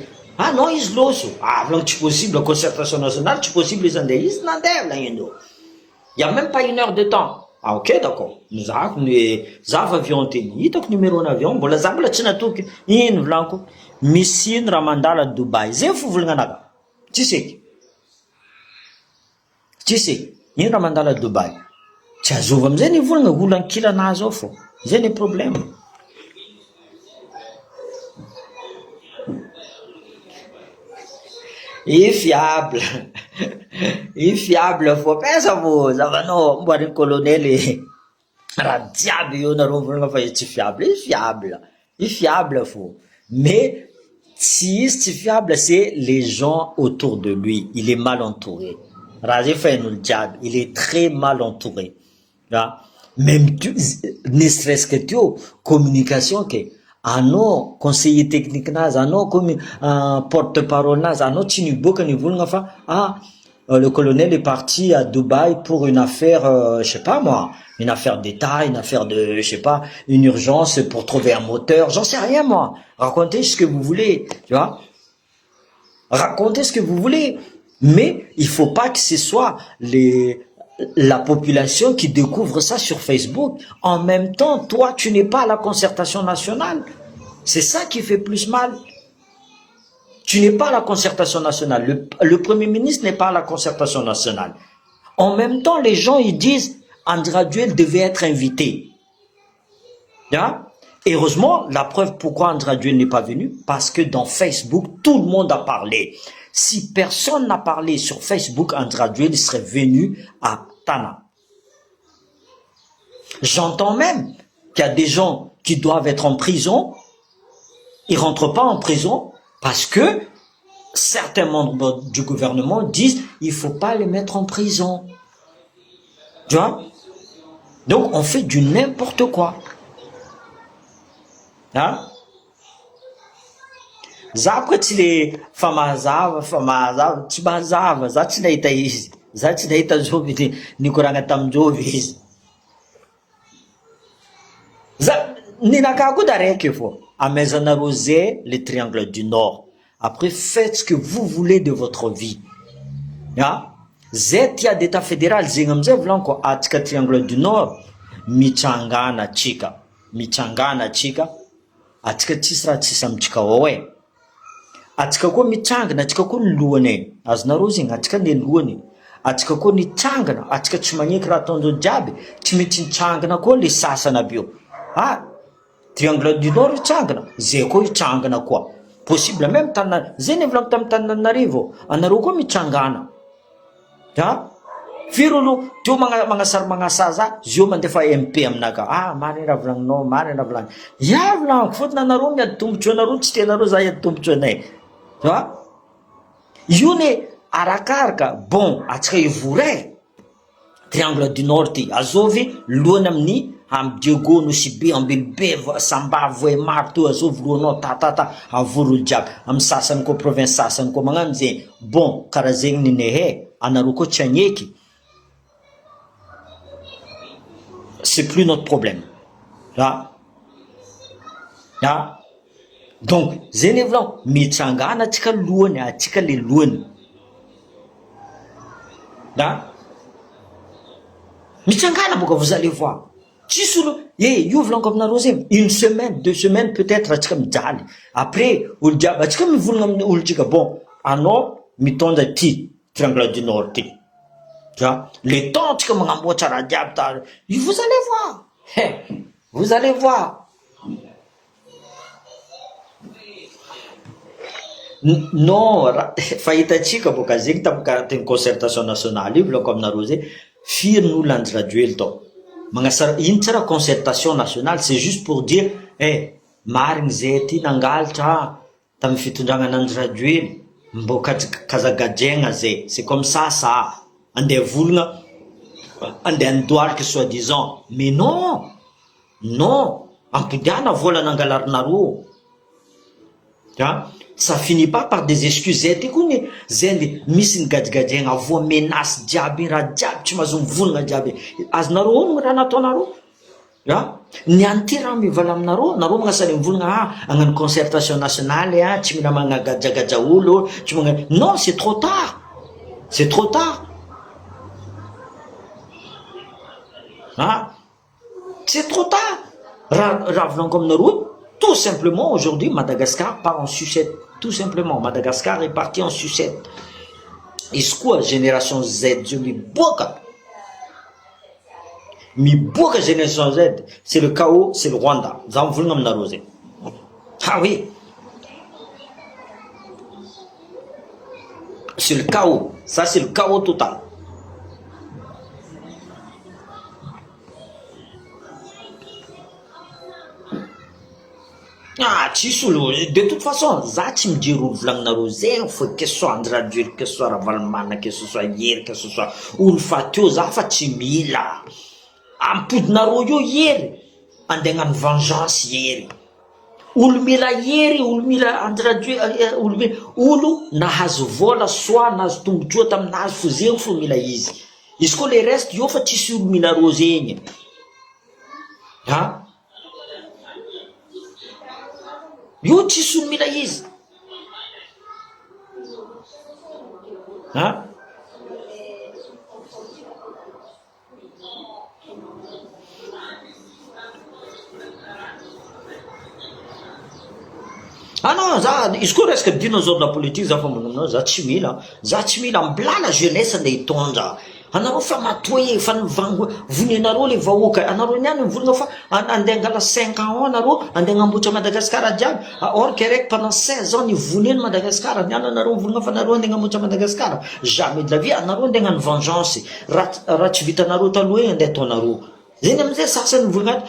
non izy loso. Volako tsy possible concertation nationale, tsy possible izy andeha, izy nandeha volagno. Il y a même pas 1 heure de temps. Ok, d'accord. Za avion teny. Hitako numéro avion, mbola za mbola tsy natoky. Ino volaniko? Misy ino raha mandala Dubai. Zay fivolagnanaka. Tsy seky. Ino raha mandala Dubai. Tsy azova amizay ny volagna olo ankilanazy ao fo. Zay ny problème. Fiable. Fiable fo. Pesa fo. Zavanao mboariny colonel raha jiaby io nareo volagna fa izy tsy fiable. Fiable fo. Mais si izy tsy fiable, c'est les gens autour de lui. Il est mal entouré. Raha zay fa hain'olo jiaby. Il est très mal entouré. Même ne serait-ce que teo communication ke anao conseiller technique nazy, anao comme porte-parole nazy, anao tsy niboaka nivolagna fa le colonel est parti à Dubaï pour une affaire, je sais pas moi, une affaire d'État, une affaire de, je sais pas, une urgence pour trouver un moteur, j'en sais rien moi. Racontez ce que vous voulez, tu vois. Racontez ce que vous voulez, mais il faut pas que ce soit la population qui découvre ça sur Facebook. En même temps, toi, tu n'es pas à la concertation nationale. C'est ça qui fait plus mal. Tu n'es pas à la concertation nationale. Le Premier ministre n'est pas à la concertation nationale. En même temps, les gens, ils disent André Rajoel devait être invité. Heureusement, la preuve pourquoi André Rajoel n'est pas venu, parce que dans Facebook, tout le monde a parlé. Si personne n'a parlé sur Facebook, André Rajoel serait venu à Tana. J'entends même qu'il y a des gens qui doivent être en prison. Ils rentrent pas en prison parce que certains membres du gouvernement disent il faut pas les mettre en prison. Tu vois? Donc on fait du n'importe quoi. Za koa tsy le famazava tsy mazava, za tsy nahita izy, za tsy nahita jovy nikoragna tamin-jovy izy. Za ninaka koa da raiky fo. Amaizanareo zay le triangle du Nord. Après faites ce que vous voulez de votre vie. Zay tia d'état fédéral zegny amizay volaniko atsika triangle du Nord mitsangana atsika. Atsika tsisy raha tsisy amitsika ao e. Atsika koa mitsangana, atsika koa ny lohany. Azonareo zegny, atsika ny lohany. Atsika koa nitsangana, atsika tsy magneky raha ataondreo jiaby, tsy maintsy nitsangana koa le sasana aby eo. Triangle du Nord itsangana, zay koa itsangana koa. Possible même tanana, zay ny volako tamin'ny Tananarivo, anareo koa mitsangana. Firy olo teo magnasary magnasaza, zio mandefa MP aminaka. Mariny raha volagninao, mariny raha volagny. Ya volaniko, fotony anareo miady tombotry anareo, tsy tianareo za hiady tombotry anay. Io ne arakaraka, bon, atsika ivoray. Triangle du Nord ty, azovy lohany amin'ny Diego Nosibe, Ambelibe, Samba, Voemar, to azovy lohanao, avory olo jiaby. Amin'ny sasany koa province sasany koa magnano zegny. Bon, karaha zegny ninehe, anareo koa tsy agneky. C'est plus notre problème. Donc, zay ne volan, mitsangana atsika lohany, atsika le lohany. Mitsangana boka, vous allez voir. Tsisy olo, io volanko aminareo zegny, 1 semaine, 2 semaines peut-être atsika mijaly. Après, olo jiaby, atsika mivolagna amin'ny olo tsika, bon, anao mitondra ty, triangle du Nord ty. Le temps atsika magnamboatra raha jiaby tara. Vous allez voir. Vous allez voir. Non, fa hitatsika boka zegny tamin'ny concertation nationale io volako aminareo zay, firy ny olo André Rajoel tao. Magnasara ino tsara concertation nationale, c'est juste pour dire mariny zay ty nangalatra tamin'ny fitondragna André Rajoel, mboka kazagadraigna zay. C'est comme ça. Andeha volagna, andeha andohaliky soi-disant. Mais non, non, ampodiana vola nangalarinareo. Ça finit pas par des excuses. Zay ty koa ny zay misy ny gadigadiagna avoa menace jiaby raha jiaby tsy mahazo mivolagna jiaby. Azonareo honogno raha nataonareo. Ny anty raha mivala aminareo, nareo magnasary mivolagna hagnano concertation nationale tsy mila magnagajagadja olo, tsy magnano. Non, c'est trop tard. C'est trop tard. C'est trop tard. Raha volaniko aminareo, tout simplement aujourd'hui Madagascar part en sucette. Tout simplement Madagascar est parti en sucette. Izy koa génération Z zio miboaka génération Z, c'est le chaos, c'est le Rwanda. Za mivolagna aminareo zay. Ah oui, c'est le chaos. Ça c'est le chaos total. Tsisy olo. De toute façon za tsy mijery olo volagninareo zay fa que ce soit Andry Rajoelina, que ce soit Ravalomanana, que ce soit Hery, que ce soit olo fa teo za fa tsy mila ampodinareo io Hery andeha hagnano vengeance Hery. Olo mila Hery, olo mila Andry Rajoelina, olo nahazo vola soit nahazo tombotsoa taminazy fo zegny fo mila izy. Izy koa le reste io fa tsisy olo mila reo zegny. Io tsisy olo mila izy. Non, za izy koa resaka dina zao na politique za fa manao za tsy mila mbilala jeunesse andeha hitondra. Anareo fa matoy fa vonenareo le vahoaka. Anareo niany mivolagna fa andeha angala 5 ans anareo andeha agnamboatra Madagascar jiaby. Or que rek pendant 16 ans nivoneny Madagascar. Niany anareo mivolagna fa anareo andeha agnamboatra Madagascar. Jamais de la vie anareo andeha hagnano vengeance. Raha tsy vitanareo taloha eny andeha ataonareo. Zany amizay sasany mivolagna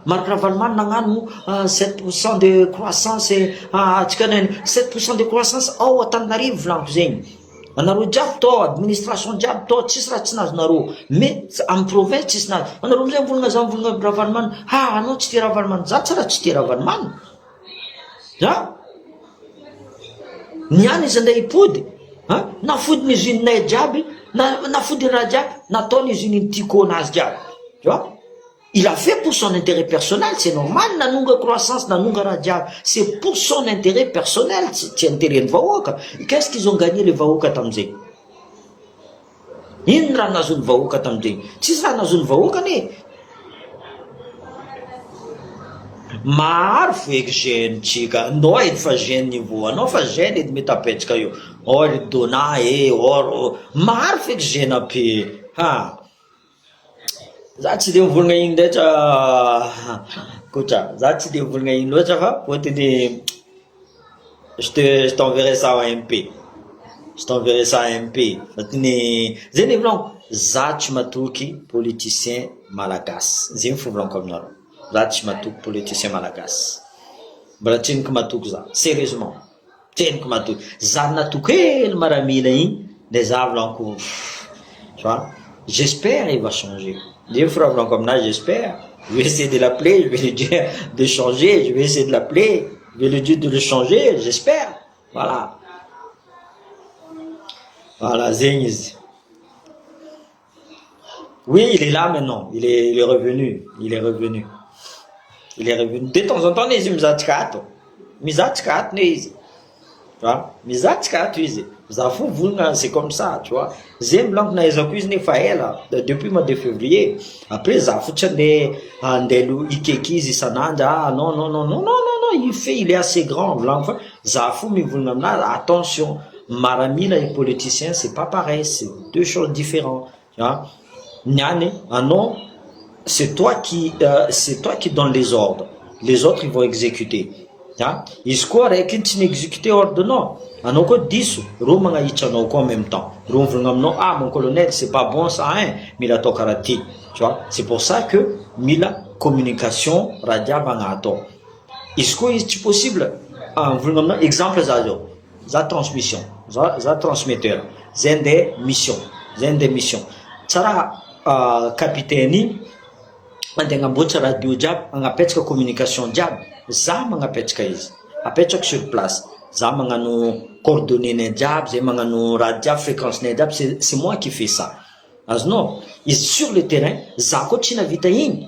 Marc Ravalomanana nagnano 7% de croissance atsika 7% de croissance ao Antananarivo volaniko zegny. Anareo jiaby tao administration jiaby tao tsisy raha tsy nazonareo, mais amin'ny province tsisy nazy. Anareo amizay mivolagna za mivolagna Ravalomanana, anao tsy tia Ravalomanana. Za tsy raha tsy tia Ravalomanana. Niany izy andeha hipody, nafody ny usine-nay jiaby, nafody raha jiaby, nataony usine tiako anazy jiaby. Tu vois? Il a fait pour son intérêt personnel, c'est normal, nanonga croissance, nanonga raha jiaby. C'est pour son intérêt personnel, c'est intérêt de vahoaka. Qu'est-ce qu'ils ont gagné les vahoaka tamizay? Ino raha nazony vahoaka tamizay? Tsisy raha nazony vahoaka ane. Maro feky gène tsika. Anao edy fa gène niveau, anao fa gène edy mety apetsaka io. Or dona or maro feky gène ape. Za tsy de mivolagna igny ndraitra kotra. Za tsy de mivolagna igny loatra fa fôtiny je t'enverrai ça en MP. Je t'enverrai ça en MP. Fôtiny zay volaniko, za tsy matoky politicien malagasy. Zegny fo volaniko aminareo. Za tsy matoky politicien malagasy. Mbola tseniko matoky za. Sérieusement. Tseniko matoky. Za natoky hely maramila igny, de za volaniko, tu vois, j'espère il va changer. Des fois, comme là, j'espère. Je vais essayer de l'appeler, je vais lui dire de changer, je vais essayer de l'appeler, je vais lui dire de le changer, j'espère. Voilà. Voilà, Zeniz. Oui, il est là maintenant, il est revenu, il est revenu. Il est revenu. De temps en temps, les Mizatikato. Mizatikato, tu vois, Mizatikato, c'est comme ça, tu vois. J'aime blanc na ezakuiz ne faela depuis mois de février. Après ça foutchane andelu ikekizi sananda. Non, il est assez grand blanc. Ça fout mi vulnamna. Attention, maramila et politicien c'est pas pareil, c'est deux choses différentes, tu vois. Nyane, non, c'est toi qui donne les ordres. Les autres ils vont exécuter. Izy koa raiky tsy n'exécuter ordre non. Anao koa diso, ro magnahitra anao koa en même temps. Ro mivolagna aminao, mon colonel, c'est pas bon ça, mila atao karaha ty. Tu vois, c'est pour ça que mila communication raha jiaby agnato. Izy koa izy tsy possible, mivolagna aminao, exemple za transmission, za transmetteur, zay nde mission. Tsara capitaine andeha agnamboatra radio jiaby, agnapetraka communication jiaby, za magnapetraka izy, apetraka sur place, za magnano coordonnées jiaby, zay magnano raha jiaby, fréquence-nay jiaby, c'est moi qui fais ça. Azonao, izy sur le terrain, za koa tsy navita igny,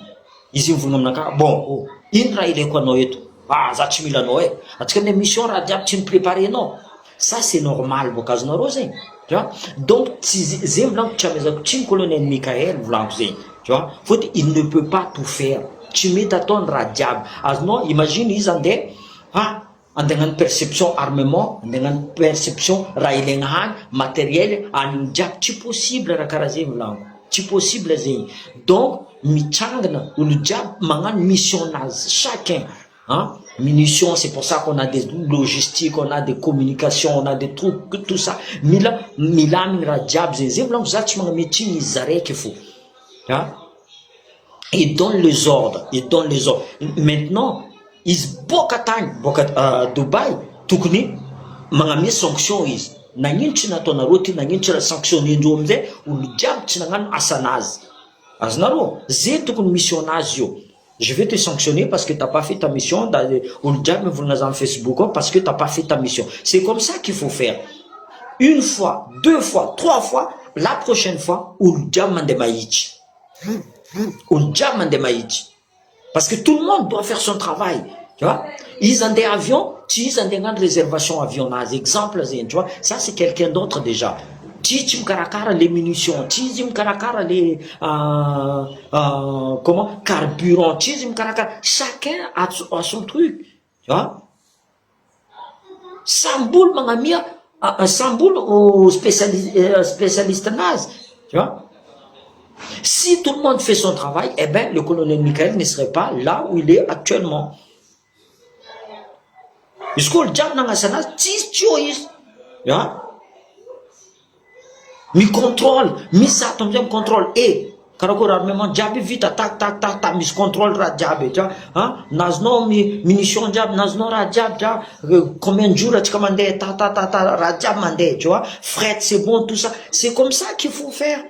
izy mivolagna aminaka, bon, oh, ino raha ilaiko anao eto? Ah, za tsy mila anao atsika amin'ny émission raha jiaby tsy mi-préparer anao. Ça c'est normal boka azonareo zegny, tu vois. Donc zay volaniko tsy amezako tsy colonel Michael volaniko zegny, tu vois. Faute il ne peut pas tout faire. Tsy mety ataony raha jiaby. Azonao, imagine izy andeha andeha hagnano perception armement, andeha hagnano perception raha ilaigna hany, matériel, aniny jiaby tsy possible raha karaha zegny volaniko. Tsy possible zegny. Donc mitrangana olo jiaby magnano missionnazy chacun. Hein? Munitions, c'est pour ça qu'on a des logistiques, on a des communications, on a des trucs, tout ça. Mila mingra diab, il donne les ordres, il donne les ordres. Maintenant, ils boka Dubaï, tukuni, mangami sanction is. Nangin china tona roti, nangin china sanction indromze, ou le diab chinangan asanaz. Aznaro, zé tukun missionnage yo. Je vais te sanctionner parce que tu n'as pas fait ta mission. Ou le diable vous en Facebook parce que tu n'as pas fait ta mission. C'est comme ça qu'il faut faire. Une fois, deux fois, trois fois. La prochaine fois, ou le diable m'a démaïchi. Ou le diable m'a démaïchi. Parce que tout le monde doit faire son travail. Tu vois? Ils ont des avions, ils ont des réservations avionnage. Exemple, tu vois? Ça, c'est quelqu'un d'autre déjà. Tchim karakara les munitions, tchim karakara les comment carburant, tchim karakara, chacun a son truc, tu vois. Samboul mangamia, Samboul au spécialiste naze, tu vois. Si tout le monde fait son travail, eh ben le colonel Michael ne serait pas là où il est actuellement. Parce que le diable n'a pas tu vois. Mi contrôle, mi ça tombe bien contrôle et karakor armement diaby vita tak tak tak tak mis contrôle ra diaby tu vois hein nazno mi munition diaby nazno ra diaby combien de jours tu commandes ta ra diaby mandé tu vois fret c'est bon tout ça c'est comme ça qu'il faut faire.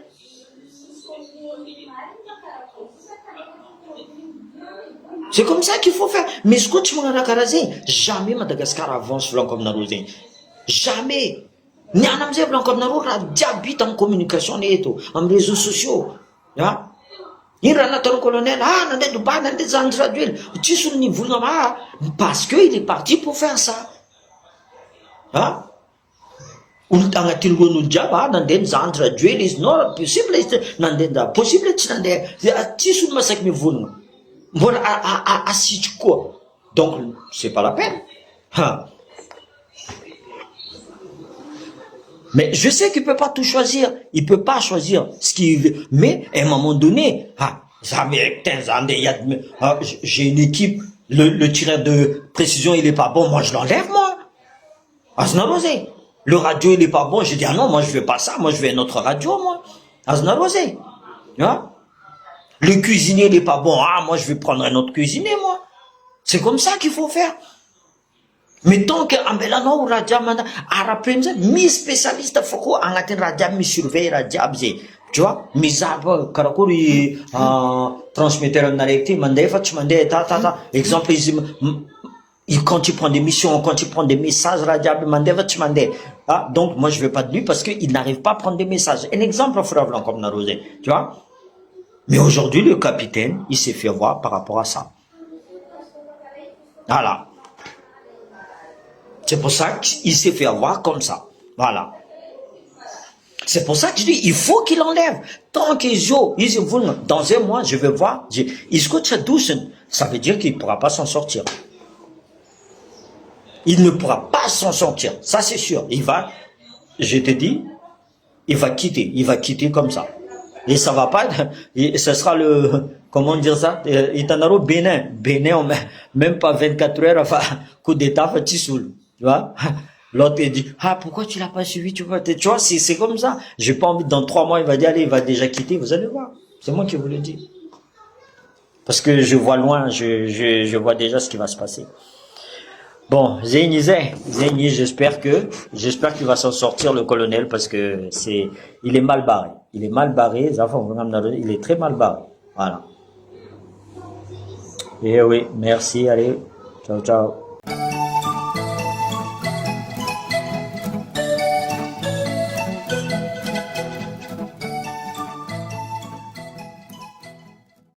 C'est comme ça qu'il faut faire. Mais ce que tu m'as dit, jamais Madagascar avance comme Narozin. Jamais. Ni anamzay comme naro raha diaby hita amin'ny communication eto amin'ny réseaux sociaux ya iny raha nataon'ny colonel nandeha Dubaï nandeha zanjy radio ely tsisy olo nivolagna parce que il est parti pour faire ça olo agnatin'ny lohan'olo jiaby nandeha mijanjy radio ely izy non possible izy nandeha possible tsy nandeha tsisy olo masaky mivolagna mbola asitry koa donc c'est pas la peine Mais je sais qu'il ne peut pas tout choisir. Il ne peut pas choisir ce qu'il veut. Mais à un moment donné, j'ai une équipe, le tireur de précision, il n'est pas bon, moi je l'enlève, moi. Aznarosé. Le radio, il n'est pas bon, je dis, ah non, moi je ne veux pas ça, moi je veux une autre radio, moi. Aznarosé. Hein? Le cuisinier, il n'est pas bon, moi je vais prendre un autre cuisinier, moi. C'est comme ça qu'il faut faire. Mais tant que ambelano radiamana arapemza mi spécialiste foko agnatin radiam mi surveille radiab zay tu vois mizaba karakory transmetteur amnarek mandefa tsy mandeha ta exemple izy quand il prend des missions quand il prend des messages radiab mandefa tsy mandeha donc moi je veux pas de lui parce que il n'arrive pas à prendre des messages un exemple frère comme Narosé tu vois mais aujourd'hui le capitaine il s'est fait voir par rapport à ça voilà. C'est pour ça qu'il s'est fait avoir comme ça. Voilà. C'est pour ça que je dis, il faut qu'il enlève. Tant qu'ils vont, dans un mois, je vais voir. Ça veut dire qu'il ne pourra pas s'en sortir. Il ne pourra pas s'en sortir. Ça, c'est sûr. Il va, je te dis, il va quitter. Il va quitter comme ça. Et ça va pas, ce sera le, comment dire ça, Itanaro Bénin. Bénin, même pas 24 heures, enfin, coup d'état, Tissoul. Tu vois, l'autre il dit pourquoi tu l'as pas suivi, tu vois c'est comme ça. J'ai pas envie dans 3 mois il va dire allez il va déjà quitter, vous allez voir. C'est moi qui vous le dis parce que je vois loin, je vois déjà ce qui va se passer. Bon, Zeni, j'espère qu'il va s'en sortir le colonel parce que il est mal barré. Il est mal barré, il est très mal barré. Voilà. Eh oui, merci, allez, ciao ciao.